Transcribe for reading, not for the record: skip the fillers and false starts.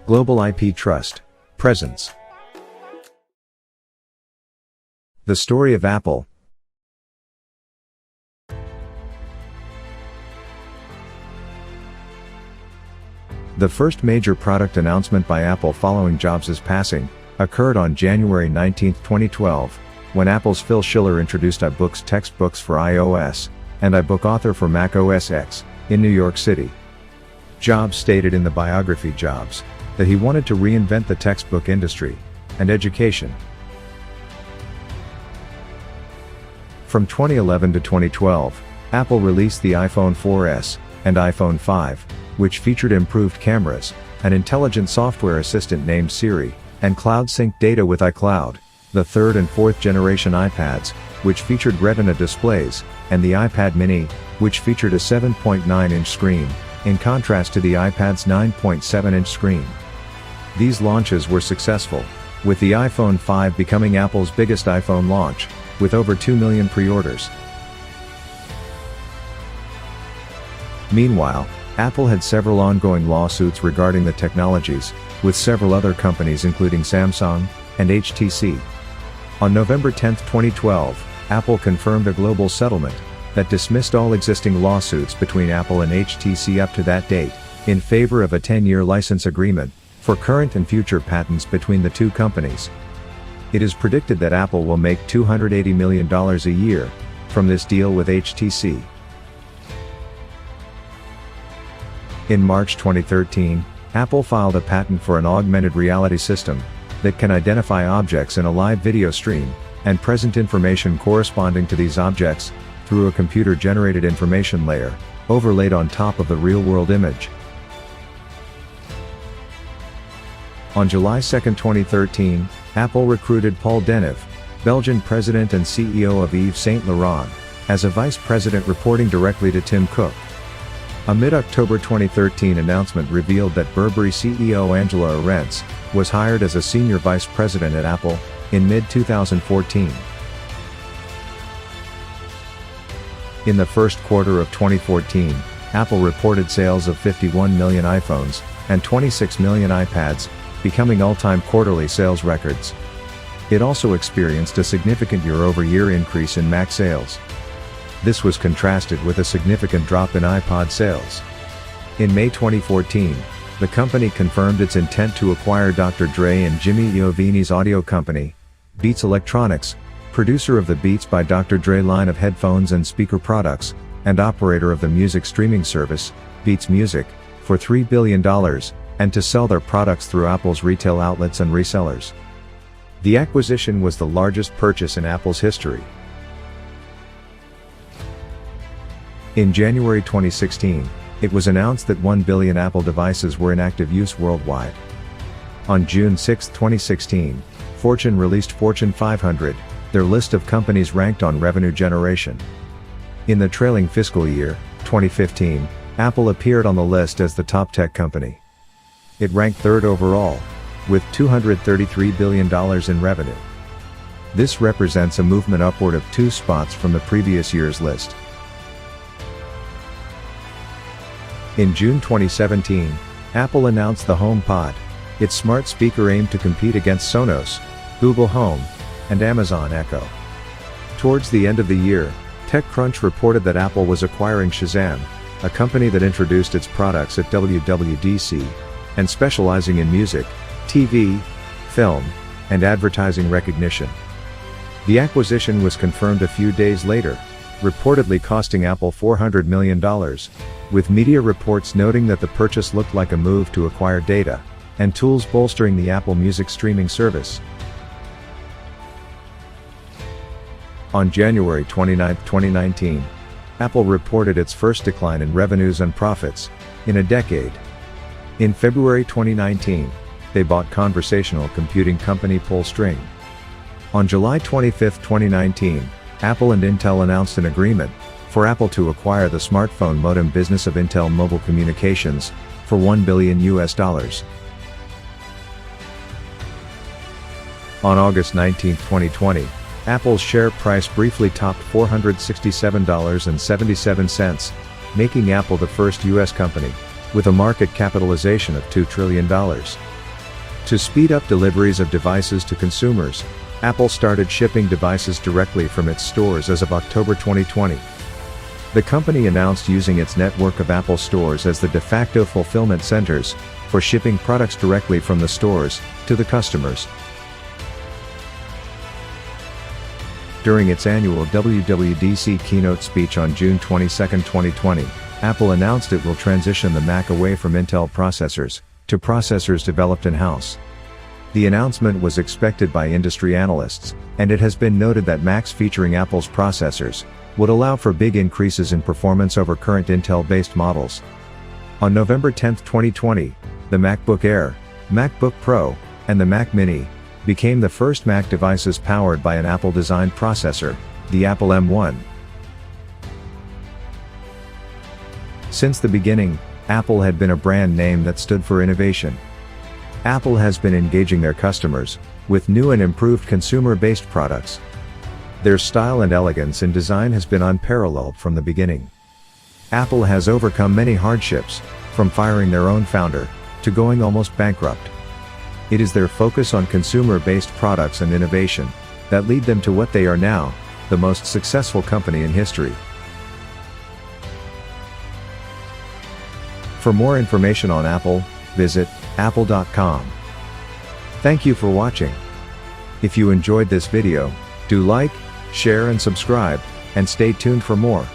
Global IP Trust. Presence. The story of Apple. The first major product announcement by Apple following Jobs' passing occurred on January 19, 2012, when Apple's Phil Schiller introduced iBooks textbooks for iOS and iBook Author for Mac OS X in New York City. Jobs stated in the biography Jobs that he wanted to reinvent the textbook industry and education. From 2011 to 2012, Apple released the iPhone 4S and iPhone 5, which featured improved cameras, an intelligent software assistant named Siri, and cloud sync data with iCloud, the third and fourth generation iPads, which featured Retina displays, and the iPad mini, which featured a 7.9-inch screen, in contrast to the iPad's 9.7-inch screen. These launches were successful, with the iPhone 5 becoming Apple's biggest iPhone launch, with over 2 million pre-orders. Meanwhile, Apple had several ongoing lawsuits regarding the technologies, with several other companies including Samsung and HTC. On November 10, 2012, Apple confirmed a global settlement that dismissed all existing lawsuits between Apple and HTC up to that date, in favor of a 10-year license agreement for current and future patents between the two companies. It is predicted that Apple will make $280 million a year from this deal with HTC. In March 2013, Apple filed a patent for an augmented reality system that can identify objects in a live video stream and present information corresponding to these objects through a computer-generated information layer overlaid on top of the real-world image. On July 2, 2013, Apple recruited Paul Deneuve, Belgian president and CEO of Yves Saint Laurent, as a vice president reporting directly to Tim Cook. A mid-October 2013 announcement revealed that Burberry CEO Angela Ahrendts was hired as a senior vice president at Apple in mid-2014. In the first quarter of 2014, Apple reported sales of 51 million iPhones and 26 million iPads, becoming all-time quarterly sales records. It also experienced a significant year-over-year increase in Mac sales. This was contrasted with a significant drop in iPod sales. In May 2014, the company confirmed its intent to acquire Dr. Dre and Jimmy Iovini's audio company, Beats Electronics, producer of the Beats by Dr. Dre line of headphones and speaker products, and operator of the music streaming service, Beats Music, for $3 billion, and to sell their products through Apple's retail outlets and resellers. The acquisition was the largest purchase in Apple's history. In January 2016, it was announced that 1 billion Apple devices were in active use worldwide. On June 6, 2016, Fortune released Fortune 500, their list of companies ranked on revenue generation. In the trailing fiscal year, 2015, Apple appeared on the list as the top tech company. It ranked third overall, with $233 billion in revenue. This represents a movement upward of 2 spots from the previous year's list. In June 2017, Apple announced the HomePod, its smart speaker aimed to compete against Sonos, Google Home, and Amazon Echo. Towards the end of the year, TechCrunch reported that Apple was acquiring Shazam, a company that introduced its products at WWDC, and specializing in music, TV, film, and advertising recognition. The acquisition was confirmed a few days later, reportedly costing Apple $400 million, with media reports noting that the purchase looked like a move to acquire data and tools bolstering the Apple Music streaming service. On January 29, 2019, Apple reported its first decline in revenues and profits in a decade. In February 2019, they bought conversational computing company Pullstring. On July 25, 2019, Apple and Intel announced an agreement for Apple to acquire the smartphone modem business of Intel Mobile Communications for $1 billion. On August 19, 2020, Apple's share price briefly topped $467.77, making Apple the first U.S. company with a market capitalization of $2 trillion. To speed up deliveries of devices to consumers, Apple started shipping devices directly from its stores as of October 2020. The company announced using its network of Apple stores as the de facto fulfillment centers for shipping products directly from the stores to the customers. During its annual WWDC keynote speech on June 22, 2020, Apple announced it will transition the Mac away from Intel processors to processors developed in-house. The announcement was expected by industry analysts, and it has been noted that Macs featuring Apple's processors would allow for big increases in performance over current Intel-based models. On November 10, 2020, the MacBook Air, MacBook Pro, and the Mac Mini became the first Mac devices powered by an Apple-designed processor, the Apple M1. Since the beginning, Apple had been a brand name that stood for innovation. Apple has been engaging their customers with new and improved consumer-based products. Their style and elegance in design has been unparalleled from the beginning. Apple has overcome many hardships, from firing their own founder to going almost bankrupt. It is their focus on consumer-based products and innovation that lead them to what they are now, the most successful company in history. For more information on Apple, visit apple.com. Thank you for watching. If you enjoyed this video, do like, share and subscribe, and stay tuned for more.